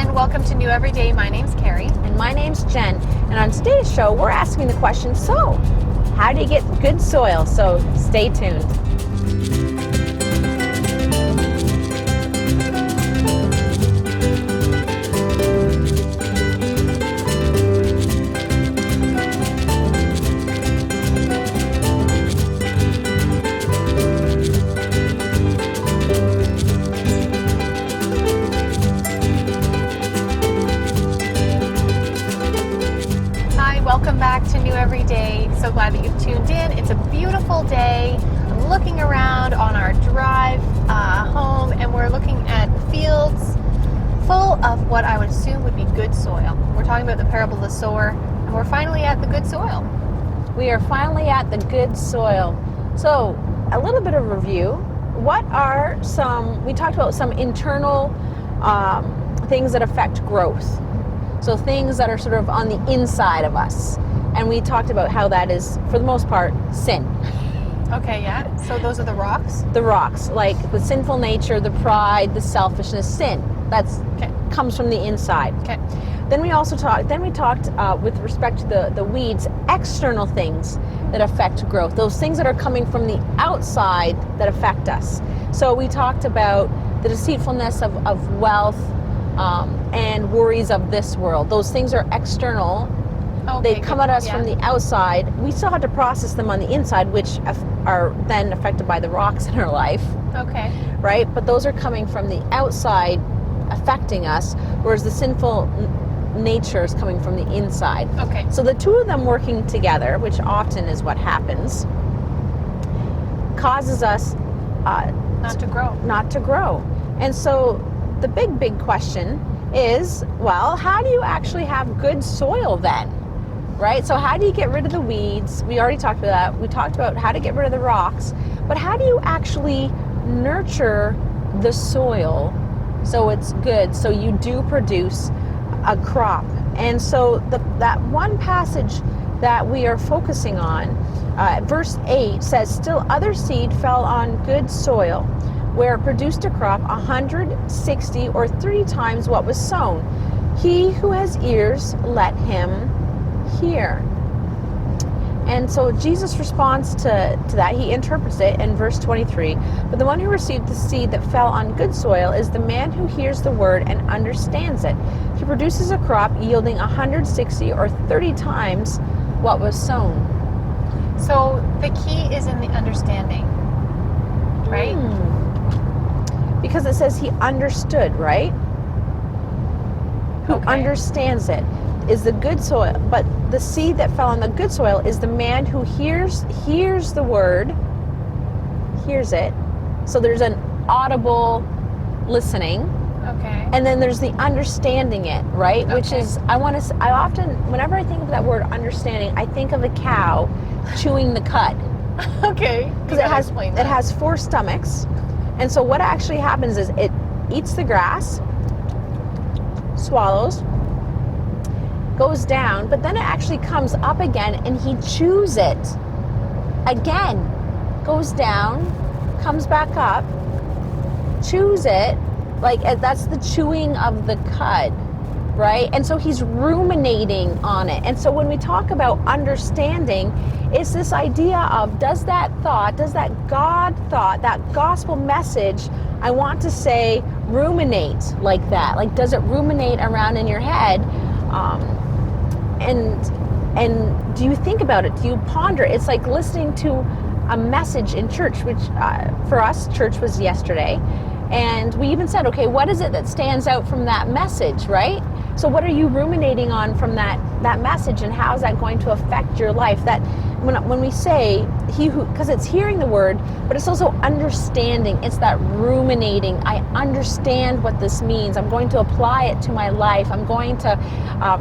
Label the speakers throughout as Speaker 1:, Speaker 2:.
Speaker 1: and welcome to New Everyday. My name's Carrie.
Speaker 2: And my name's Jen. And on today's show, we're asking the question, so how do you get good soil? So stay tuned.
Speaker 1: Welcome back to New Everyday. So glad that you've tuned in. It's a beautiful day. I'm looking around on our drive home, and we're looking at fields full of what I would assume would be good soil. We're talking about the Parable of the Sower, and we're finally at the good soil.
Speaker 2: We are finally at the good soil. So a little bit of review. What are we talked about some internal things that affect growth. So things that are sort of on the inside of us. And we talked about how that is, for the most part, sin.
Speaker 1: Okay, yeah. So those are the rocks?
Speaker 2: The rocks, like the sinful nature, the pride, the selfishness, sin. Comes from the inside.
Speaker 1: Okay.
Speaker 2: Then we talked with respect to the weeds, external things that affect growth. Those things that are coming from the outside that affect us. So we talked about the deceitfulness of wealth, and worries of this world. Those things are external.
Speaker 1: Okay,
Speaker 2: they come at us from the outside. We still have to process them on the inside, which are then affected by the rocks in our life.
Speaker 1: Okay.
Speaker 2: Right? But those are coming from the outside, affecting us, whereas the sinful nature is coming from the inside.
Speaker 1: Okay.
Speaker 2: So the two of them working together, which often is what happens, causes us
Speaker 1: not to grow.
Speaker 2: And so the big question is, well, how do you actually have good soil then? Right? So how do you get rid of the weeds? We already talked about that. We talked about how to get rid of the rocks. But how do you actually nurture the soil so it's good, so you do produce a crop? And so that one passage that we are focusing on, verse 8 says, still other seed fell on good soil, where it produced a crop 160 or 30 times what was sown. He who has ears, let him hear. And so Jesus responds to that. He interprets it in verse 23. But the one who received the seed that fell on good soil is the man who hears the word and understands it. He produces a crop yielding 160 or 30 times what was sown.
Speaker 1: So the key is in the understanding, right?
Speaker 2: Because it says he understood, right? Who understands it is the good soil. But the seed that fell on the good soil is the man who hears the word, hears it. So there's an audible listening.
Speaker 1: Okay.
Speaker 2: And then there's the understanding it, right?
Speaker 1: Okay.
Speaker 2: Which is, I often, whenever I think of that word understanding, I think of a cow chewing the cud.
Speaker 1: Okay.
Speaker 2: Because it has 4 stomachs. And so what actually happens is it eats the grass, swallows, goes down, but then it actually comes up again and he chews it again, goes down, comes back up, chews it, like that's the chewing of the cud, right? And so he's ruminating on it. And so when we talk about understanding, it's this idea of, does that God thought, that gospel message, I want to say, ruminate like that? Like, does it ruminate around in your head? And do you think about it? Do you ponder it? It's like listening to a message in church, which for us, church was yesterday. And we even said, okay, what is it that stands out from that message, right? So what are you ruminating on from that message, and how is that going to affect your life? That when we say because it's hearing the word, but it's also understanding. It's that ruminating. I understand what this means. I'm going to apply it to my life. I'm going to,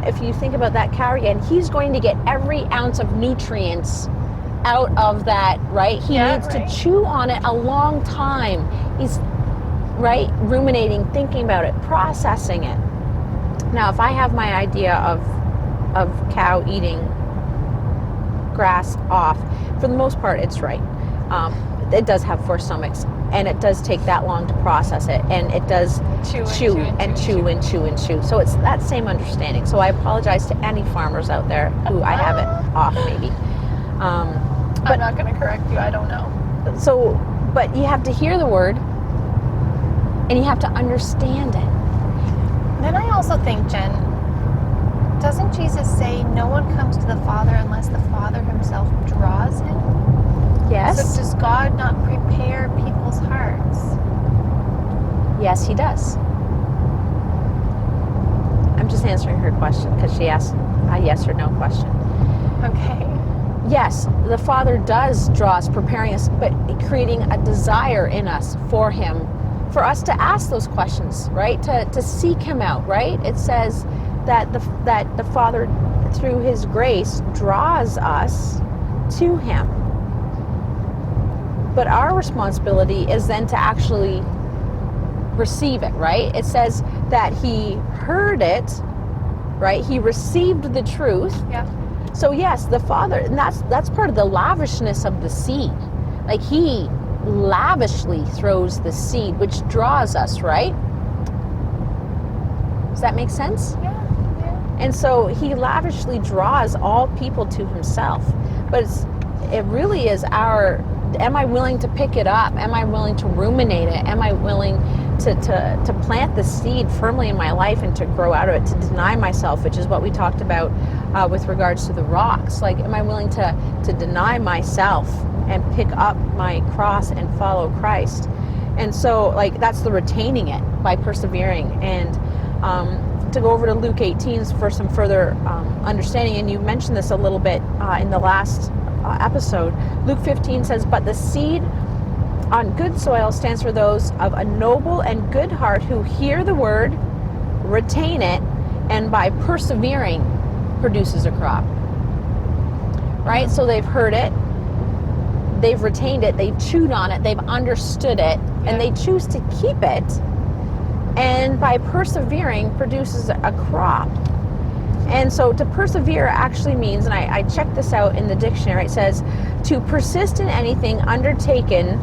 Speaker 2: if you think about that cow again, he's going to get every ounce of nutrients out of that, right? He needs to chew on it a long time. He's ruminating, thinking about it, processing it. Now, if I have my idea of cow eating grass off, for the most part, it's right. It does have 4 stomachs. and it does take that long to process it, and it does chew and chew. So it's that same understanding. So I apologize to any farmers out there who I have it off maybe.
Speaker 1: But I'm not going to correct you. I don't know.
Speaker 2: So, but you have to hear the word, and you have to understand it.
Speaker 1: Then I also think, Jen, doesn't Jesus say no one comes to the Father unless the Father himself draws him?
Speaker 2: Yes.
Speaker 1: So does God not prepare people's hearts?
Speaker 2: Yes, he does. I'm just answering her question because she asked a yes or no question.
Speaker 1: Okay.
Speaker 2: Yes, the Father does draw us, preparing us, but creating a desire in us for him, for us to ask those questions, right? To seek him out, right? It says that the Father, through his grace, draws us to him. But our responsibility is then to actually receive it, right? It says that he heard it, right? He received the truth.
Speaker 1: Yeah.
Speaker 2: So yes, the Father, and that's part of the lavishness of the seed. Like he lavishly throws the seed, which draws us, right? Does that make sense?
Speaker 1: Yeah.
Speaker 2: And so he lavishly draws all people to himself. But it really is am I willing to pick it up? Am I willing to ruminate it? Am I willing to plant the seed firmly in my life and to grow out of it, to deny myself, which is what we talked about with regards to the rocks. Like, am I willing to deny myself and pick up my cross and follow Christ? And so, like, that's the retaining it by persevering. And to go over to Luke 18 for some further understanding, and you mentioned this a little bit in the last episode. Luke 15 says, "But the seed on good soil stands for those of a noble and good heart who hear the word, retain it, and by persevering produces a crop." Right? So they've heard it, they've retained it, they chewed on it, they've understood it, and they choose to keep it, and by persevering produces a crop. And so to persevere actually means, and I checked this out in the dictionary, it says to persist in anything undertaken,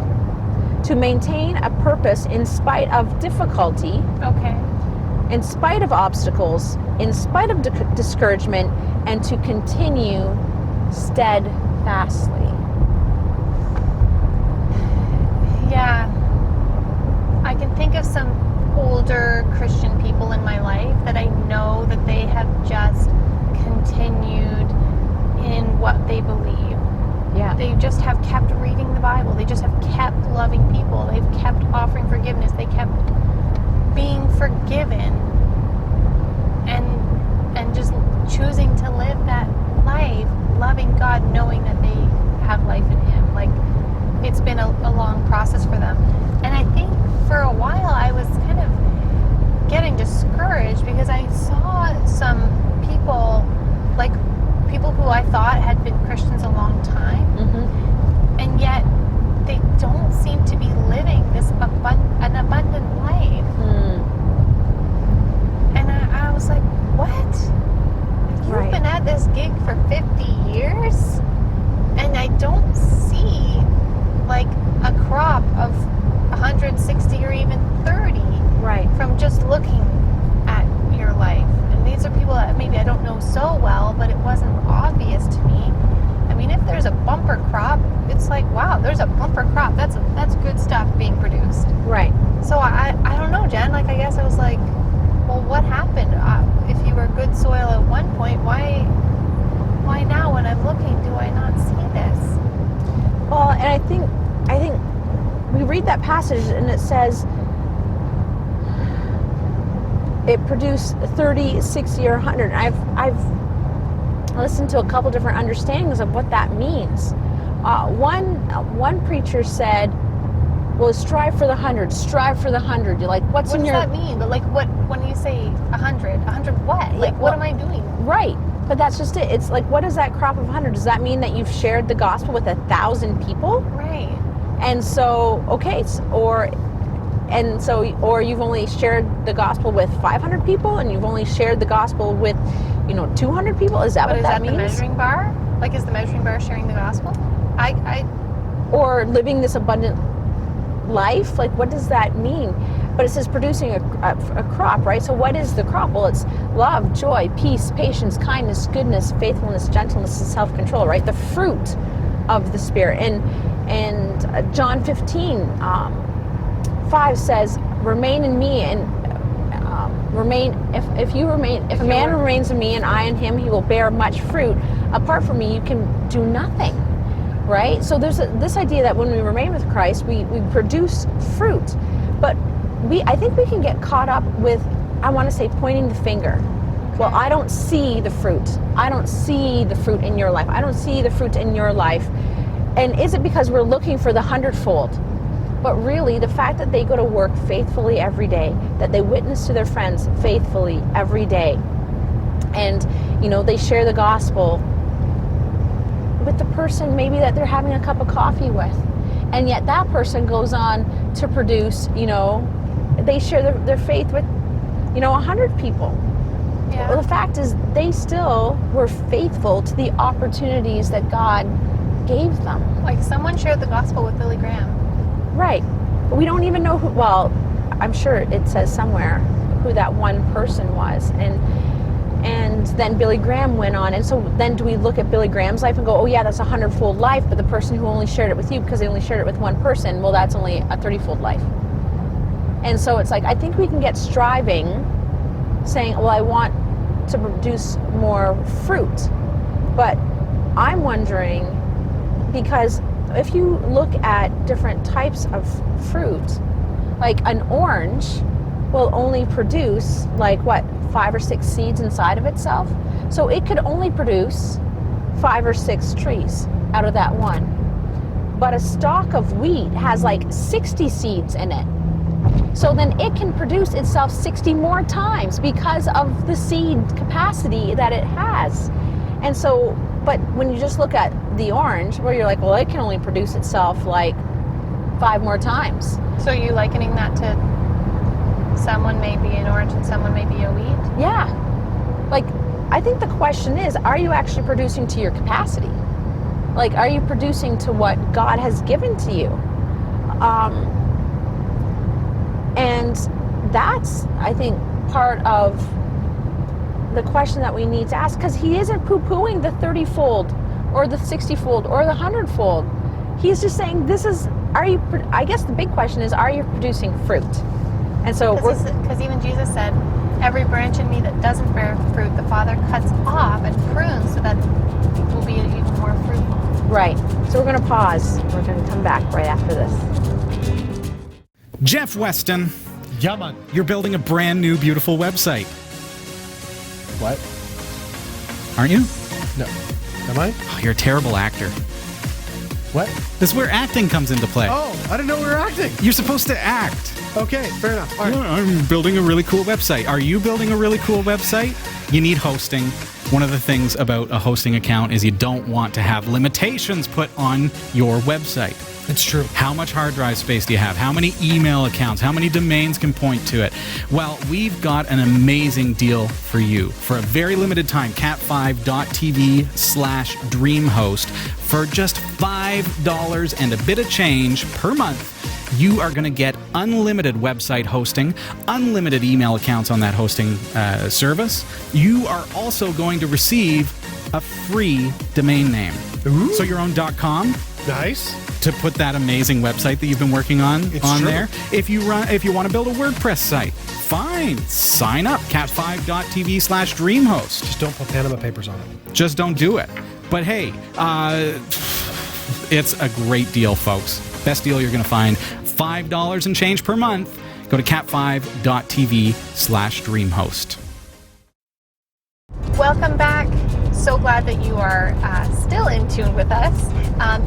Speaker 2: to maintain a purpose in spite of difficulty, in spite of obstacles, in spite of discouragement, and to continue steadfastly.
Speaker 1: Yeah. I can think of some older Christian people in my life that I know that they have just continued in what they believe.
Speaker 2: Yeah.
Speaker 1: They just have kept reading the Bible. They just have kept loving people. They've kept offering forgiveness. They kept being forgiven and just choosing to live that life, loving God, knowing that they have life in him. Like, it's been a long process for them. And I think for a while I was kind of getting discouraged because I saw some people, like people who I thought had been Christians a long time, and yet they don't seem to be living this an abundant life. And I was like, what? You've been at this gig for 50 years and I don't see like a crop of 160 or even 30 from just looking at your life. And these are people that maybe I don't know so well, but it wasn't obvious to me. I mean, if there's a bumper crop, it's like, wow, there's a bumper crop. That's good stuff being produced.
Speaker 2: Right.
Speaker 1: So I don't know, Jen. Like, I guess I was like, well, what happened? If you were good soil at one point, why now when I'm looking do I not see this?
Speaker 2: Well, and I think we read that passage and it says it produced 30, 60, or 100. I've listened to a couple different understandings of what that means. One preacher said, well, strive for the 100, strive for the 100. You're like, what
Speaker 1: does that mean? But like, what, when you say 100 what? Like, what am I doing? Right.
Speaker 2: But that's just it. It's like, what is that crop of 100? Does that mean that you've shared the gospel with 1,000 people?
Speaker 1: Right.
Speaker 2: And so, okay, or you've only shared the gospel with 500 people, and you've only shared the gospel with, 200 people. Is that what that means?
Speaker 1: Is that the measuring bar? Like, is the measuring bar sharing the gospel?
Speaker 2: Or living this abundant life? Like, what does that mean? But it says producing a crop, right? So what is the crop? Well, it's love, joy, peace, patience, kindness, goodness, faithfulness, gentleness, and self-control, right? The fruit of the Spirit. And John 15, 5 says, remain in me and if a man remains in me and I in him, he will bear much fruit. Apart from me, you can do nothing, right? So there's this idea that when we remain with Christ, we produce fruit. But I think we can get caught up with, I want to say, pointing the finger. Well, I don't see the fruit. I don't see the fruit in your life. I don't see the fruit in your life. And is it because we're looking for the 100-fold? But really, the fact that they go to work faithfully every day, that they witness to their friends faithfully every day, and, you know, they share the gospel with the person maybe that they're having a cup of coffee with, and yet that person goes on to produce, you know, they share their faith with, you know, 100 people.
Speaker 1: Yeah.
Speaker 2: Well, the fact is, they still were faithful to the opportunities that God gave them.
Speaker 1: Like someone shared the gospel with Billy Graham.
Speaker 2: Right. But we don't even know who, well, I'm sure it says somewhere who that one person was. And then Billy Graham went on. And so then do we look at Billy Graham's life and go, oh yeah, that's a 100-fold life, but the person who only shared it with you because they only shared it with one person, well, that's only a 30-fold life. And so it's like, I think we can get striving, saying, well, I want to produce more fruit. But I'm wondering, because if you look at different types of fruit, like an orange will only produce like what, 5 or 6 seeds inside of itself. So it could only produce 5 or 6 trees out of that one. But a stalk of wheat has like 60 seeds in it. So then it can produce itself 60 more times because of the seed capacity that it has. And so, but when you just look at the orange, where you're like, well, it can only produce itself like 5 more times.
Speaker 1: So are you likening that to someone may be an orange and someone may be a wheat?
Speaker 2: Yeah. Like, I think the question is, are you actually producing to your capacity? Like, are you producing to what God has given to you? And that's, I think, part of the question that we need to ask, because he isn't poo-pooing the 30-fold or the 60-fold or the 100-fold. He's just saying, I guess the big question is, are you producing fruit? And so,
Speaker 1: because even Jesus said, every branch in me that doesn't bear fruit, the Father cuts off and prunes so that it will be even more fruitful.
Speaker 2: Right. So we're going to pause. We're going to come back right after this.
Speaker 3: Jeff Weston,
Speaker 4: Yeah, man.
Speaker 3: you're building a brand new, beautiful website,
Speaker 4: What?
Speaker 3: aren't you?
Speaker 4: No. Am I?
Speaker 3: Oh, you're a terrible actor.
Speaker 4: What?
Speaker 3: This is where acting comes into play.
Speaker 4: Oh, I didn't know we were acting.
Speaker 3: You're supposed to act.
Speaker 4: Okay, fair enough. All right.
Speaker 3: I'm building a really cool website. Are you building a really cool website? You need hosting. One of the things about a hosting account is you don't want to have limitations put on your website.
Speaker 4: It's true.
Speaker 3: How much hard drive space do you have? How many email accounts? How many domains can point to it? Well, we've got an amazing deal for you. For a very limited time, cat5.tv/dreamhost. For just $5 and a bit of change per month, you are going to get unlimited website hosting, unlimited email accounts on that hosting service. You are also going to receive a free domain name.
Speaker 4: Ooh.
Speaker 3: So your own .com.
Speaker 4: Nice.
Speaker 3: To put that amazing website that you've been working on
Speaker 4: It's
Speaker 3: on
Speaker 4: true.
Speaker 3: there. If you want to build a WordPress site, fine. Sign up, cat5.tv/dreamhost.
Speaker 4: Just don't put Panama Papers on it.
Speaker 3: Just don't do it. But hey, it's a great deal, folks. Best deal you're going to find. $5 and change per month. Go to cat5.tv/dreamhost.
Speaker 1: Welcome back. So glad that you are still in tune with us.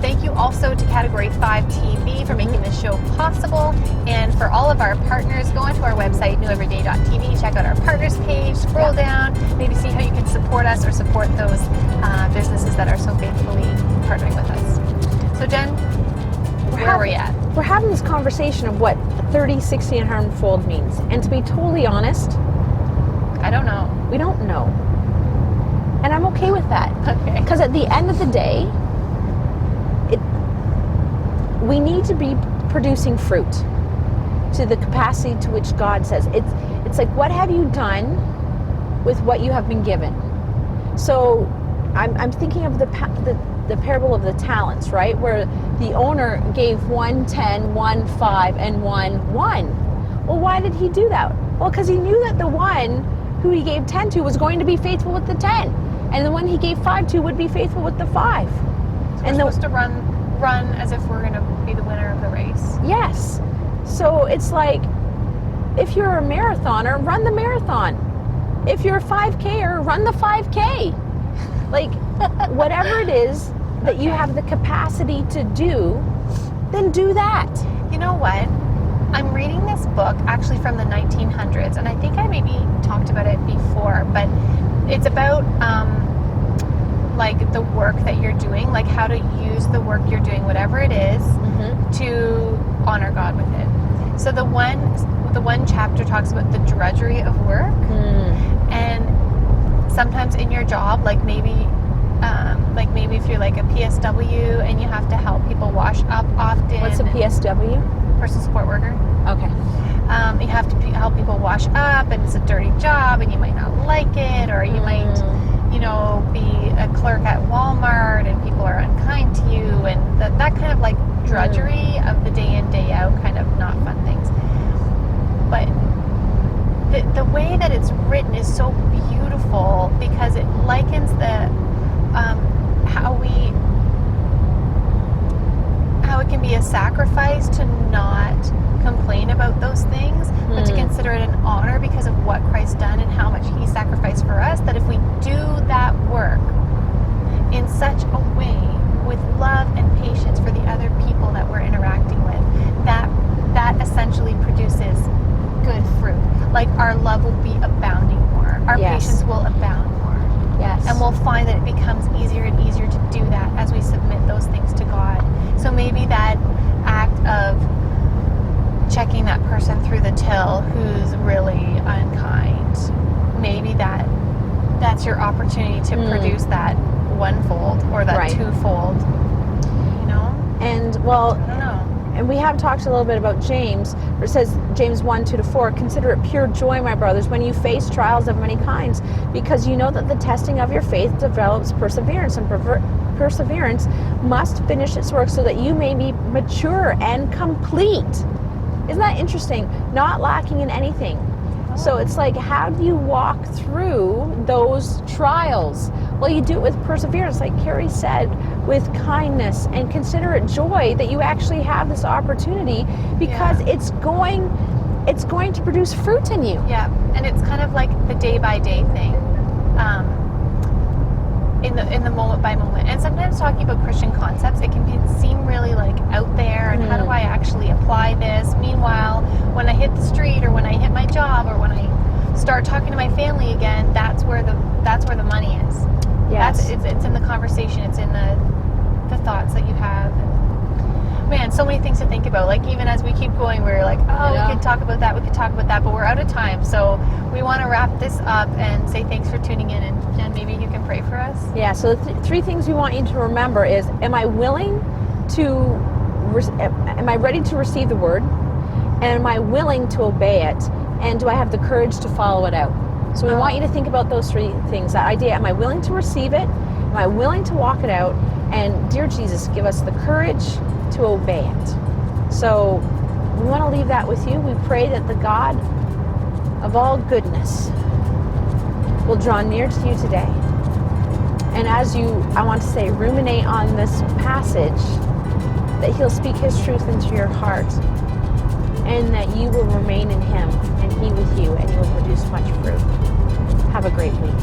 Speaker 1: Thank you also to Category 5 TV for making this show possible. And for all of our partners, go onto our website, neweveryday.tv, check out our partners page, scroll down, maybe see how you can support us or support those businesses that are so faithfully partnering with us. So Jen, where are we at?
Speaker 2: We're having this conversation of what 30, 60, and 100-fold means. And to be totally honest,
Speaker 1: I don't know.
Speaker 2: we don't know. And I'm okay with that.
Speaker 1: Okay.
Speaker 2: Because at the end of the day, we need to be producing fruit to the capacity to which God says. It's like, what have you done with what you have been given? So I'm thinking of the parable of the talents, right? Where the owner gave 1 10, 1 5, and 1 1. Well, why did he do that? Well, because he knew that the one who he gave 10 to was going to be faithful with the 10. And the one he gave 5 to would be faithful with the 5.
Speaker 1: So we're supposed to run as if we're going to be the winner of the race.
Speaker 2: Yes. So it's like, if you're a marathoner, run the marathon. If you're a 5K'er, run the 5K. Like, whatever it is that you have the capacity to do, then do that.
Speaker 1: You know what? I'm reading this book actually from the 1900s, and I think I maybe talked about it before, but it's about like the work that you're doing, like how to use the work you're doing, whatever it is, to honor God with it. So the one chapter talks about the drudgery of work, and sometimes in your job, like maybe if you're like a PSW and you have to help people wash up often.
Speaker 2: What's a PSW?
Speaker 1: Person support worker.
Speaker 2: Okay.
Speaker 1: You have to help people wash up, and it's a dirty job, and you might not like it, or you might, be a clerk at Walmart, and people are unkind to you, and that kind of like drudgery of the day in, day out, kind of not fun things. But the way that it's written is so beautiful, because it likens how it can be a sacrifice to not complain about those things, but to consider it an honor because of what Christ's done and how much he sacrificed for us, that if we do that work in such a way with love and patience for the other people that we're interacting with, that essentially produces good fruit. Like, our love will be abounding more. Our patience will abound more.
Speaker 2: Yes.
Speaker 1: And we'll find that it becomes easier and easier to do that as we submit those things to God. So maybe that act of checking that person through the till who's really unkind, maybe that's your opportunity to produce that one-fold or that two-fold,
Speaker 2: And, well,
Speaker 1: I don't know.
Speaker 2: And we have talked a little bit about James, where it says, James 1, 2-4, consider it pure joy, my brothers, when you face trials of many kinds, because you know that the testing of your faith develops perseverance, and perseverance must finish its work so that you may be mature and complete. Isn't that interesting? Not lacking in anything. So it's like, how do you walk through those trials? Well, you do it with perseverance, like Carrie said, with kindness, and consider it joy that you actually have this opportunity, because it's going to produce fruit in you.
Speaker 1: Yeah, and it's kind of like the day-by-day thing, in the moment by moment. And sometimes talking about Christian concepts, it can seem really like out there, and how do I actually apply this? Meanwhile, when I hit the street, or when I hit my job, or when I start talking to my family again, that's where the money is.
Speaker 2: Yes.
Speaker 1: It's in the conversation. It's in the thoughts that you have. Man, so many things to think about. Like, even as we keep going, we're like, we could talk about that, but we're out of time. So we want to wrap this up and say thanks for tuning in. And Jen, maybe you can pray for us.
Speaker 2: Yeah. So the three things we want you to remember is: am I ready to receive the word? And am I willing to obey it? And do I have the courage to follow it out? So we want you to think about those three things. That idea: am I willing to receive it? Am I willing to walk it out? And dear Jesus, give us the courage to obey it. So we want to leave that with you. We pray that the God of all goodness will draw near to you today. And as I want to say, ruminate on this passage, that he'll speak his truth into your heart, and that you will remain in him and he with you, and you will produce much fruit. Have a great week.